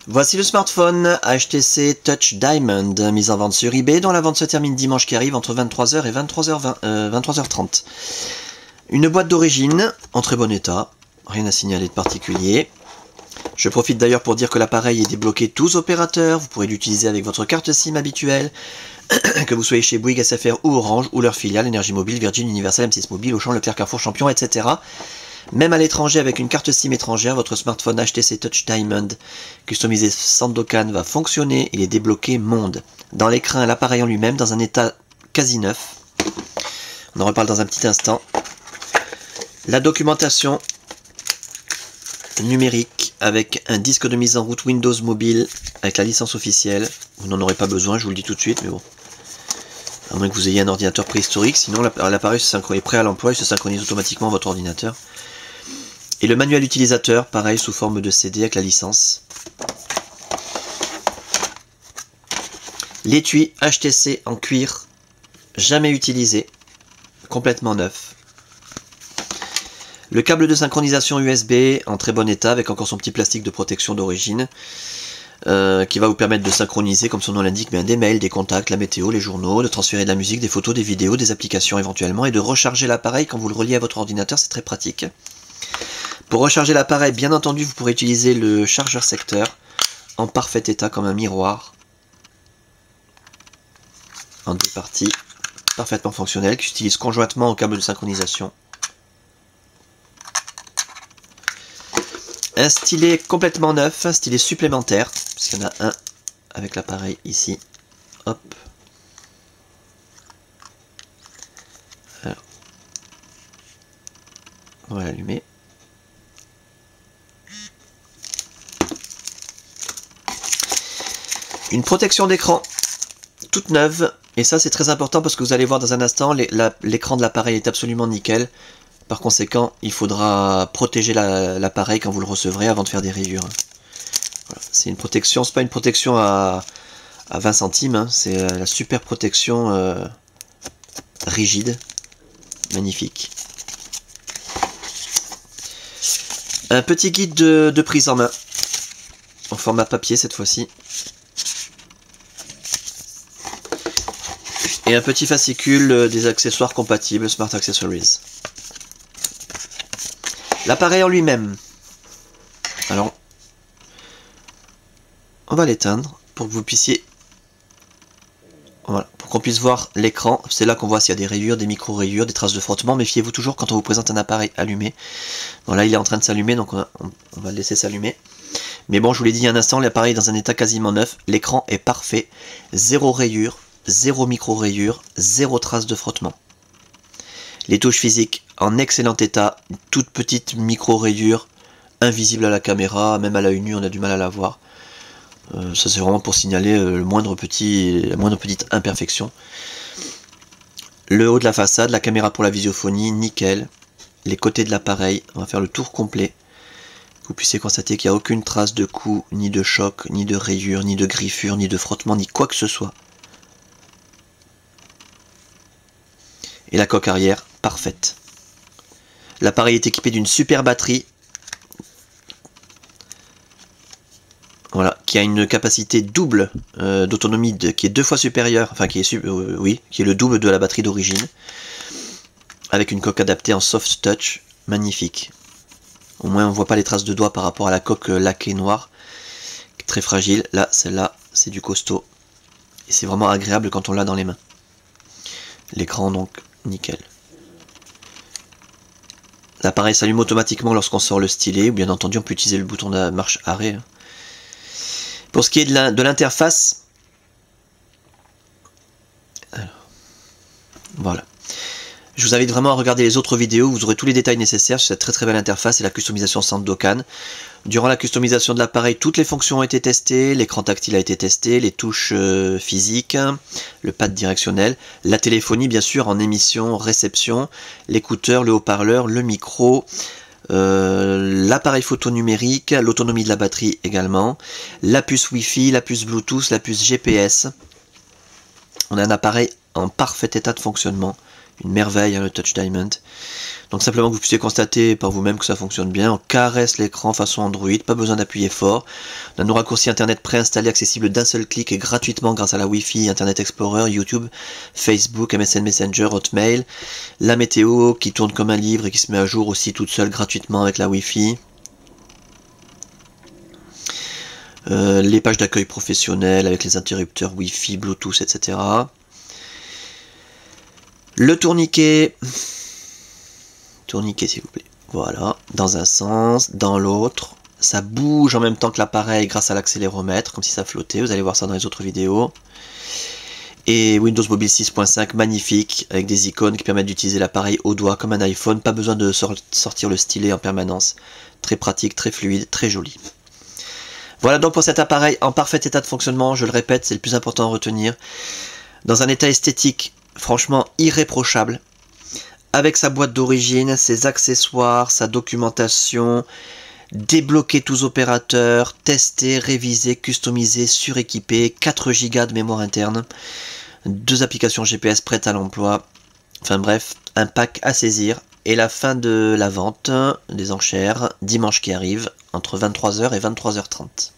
Voici le smartphone HTC Touch Diamond, mis en vente sur eBay, dont la vente se termine dimanche qui arrive entre 23h et 23h30. Une boîte d'origine, en très bon état, rien à signaler de particulier. Je profite d'ailleurs pour dire que l'appareil est débloqué tous opérateurs, vous pourrez l'utiliser avec votre carte SIM habituelle, que vous soyez chez Bouygues, SFR ou Orange, ou leur filiale, Énergie Mobile, Virgin, Universal, M6 Mobile, Auchan, Leclerc, Carrefour, Champion, etc. Même à l'étranger, avec une carte SIM étrangère, votre smartphone HTC Touch Diamond customisé Sandokan va fonctionner, il est débloqué monde. Dans l'écran, l'appareil en lui-même, dans un état quasi neuf. On en reparle dans un petit instant. La documentation numérique avec un disque de mise en route Windows Mobile avec la licence officielle. Vous n'en aurez pas besoin, je vous le dis tout de suite, mais bon. À moins que vous ayez un ordinateur préhistorique, sinon l'appareil est prêt à l'emploi, il se synchronise automatiquement à votre ordinateur. Et le manuel utilisateur, pareil, sous forme de CD avec la licence. L'étui HTC en cuir, jamais utilisé, complètement neuf. Le câble de synchronisation USB en très bon état, avec encore son petit plastique de protection d'origine, qui va vous permettre de synchroniser, comme son nom l'indique, des mails, des contacts, la météo, les journaux, de transférer de la musique, des photos, des vidéos, des applications éventuellement, et de recharger l'appareil quand vous le reliez à votre ordinateur, c'est très pratique. Pour recharger l'appareil, bien entendu, vous pourrez utiliser le chargeur secteur en parfait état comme un miroir, en deux parties, parfaitement fonctionnel, qui s'utilise conjointement au câble de synchronisation. Un stylet complètement neuf, un stylet supplémentaire, parce qu'il y en a un avec l'appareil ici. Hop. Alors. On va l'allumer. Une protection d'écran toute neuve, et ça c'est très important parce que vous allez voir dans un instant, l'écran de l'appareil est absolument nickel. Par conséquent, il faudra protéger l'appareil quand vous le recevrez avant de faire des rayures. Voilà. C'est une protection, c'est pas une protection à 20 centimes, hein. C'est la super protection rigide, magnifique. Un petit guide de prise en main, en format papier cette fois-ci. Et un petit fascicule des accessoires compatibles Smart Accessories. L'appareil en lui-même. Alors, on va l'éteindre pour que vous puissiez... Voilà, pour qu'on puisse voir l'écran. C'est là qu'on voit s'il y a des rayures, des micro-rayures, des traces de frottement. Méfiez-vous toujours quand on vous présente un appareil allumé. Bon, là, il est en train de s'allumer, donc on va le laisser s'allumer. Mais bon, je vous l'ai dit il y a un instant, l'appareil est dans un état quasiment neuf. L'écran est parfait. Zéro rayure, zéro micro-rayure, zéro trace de frottement. Les touches physiques en excellent état, une toute petite micro-rayure, invisible à la caméra, même à l'œil nu on a du mal à la voir. Ça c'est vraiment pour signaler la moindre petite imperfection. Le haut de la façade, la caméra pour la visiophonie, nickel. Les côtés de l'appareil, on va faire le tour complet. Vous puissiez constater qu'il n'y a aucune trace de coup, ni de choc, ni de rayure, ni de griffure, ni de frottement, ni quoi que ce soit. Et la coque arrière, parfaite. L'appareil est équipé d'une super batterie. Voilà, qui a une capacité double d'autonomie qui est 2 fois supérieure, enfin qui est le double de la batterie d'origine. Avec une coque adaptée en soft touch, magnifique. Au moins on ne voit pas les traces de doigts par rapport à la coque laquée noire, très fragile. Là, celle-là, c'est du costaud. Et c'est vraiment agréable quand on l'a dans les mains. L'écran donc, nickel. L'appareil s'allume automatiquement lorsqu'on sort le stylet, ou bien entendu on peut utiliser le bouton de marche arrêt. Pour ce qui est de l'interface, voilà. Je vous invite vraiment à regarder les autres vidéos, vous aurez tous les détails nécessaires sur cette très très belle interface et la customisation Sandokan. Durant la customisation de l'appareil, toutes les fonctions ont été testées, l'écran tactile a été testé, les touches physiques, le pad directionnel, la téléphonie bien sûr en émission, réception, l'écouteur, le haut-parleur, le micro, l'appareil photo numérique, l'autonomie de la batterie également, la puce Wi-Fi, la puce Bluetooth, la puce GPS. On a un appareil en parfait état de fonctionnement, une merveille, hein, le Touch Diamond. Donc simplement que vous puissiez constater par vous-même que ça fonctionne bien. On caresse l'écran façon Android, pas besoin d'appuyer fort. On a nos raccourcis internet préinstallés, accessibles d'un seul clic et gratuitement grâce à la Wi-Fi, Internet Explorer, YouTube, Facebook, MSN Messenger, Hotmail. La météo qui tourne comme un livre et qui se met à jour aussi toute seule gratuitement avec la Wi-Fi. Les pages d'accueil professionnelles avec les interrupteurs Wi-Fi, Bluetooth, etc. Le tourniquet. Tourniquet s'il vous plaît. Voilà, dans un sens, dans l'autre. Ça bouge en même temps que l'appareil grâce à l'accéléromètre, comme si ça flottait. Vous allez voir ça dans les autres vidéos. Et Windows Mobile 6.5, magnifique, avec des icônes qui permettent d'utiliser l'appareil au doigt comme un iPhone. Pas besoin de sortir le stylet en permanence. Très pratique, très fluide, très joli. Voilà donc pour cet appareil en parfait état de fonctionnement. Je le répète, c'est le plus important à retenir. Dans un état esthétique franchement irréprochable. Avec sa boîte d'origine, ses accessoires, sa documentation, débloquer tous opérateurs, tester, réviser, customiser, suréquiper, 4 Go de mémoire interne, 2 applications GPS prêtes à l'emploi, enfin bref, un pack à saisir, et la fin de la vente des enchères, dimanche qui arrive, entre 23h et 23h30.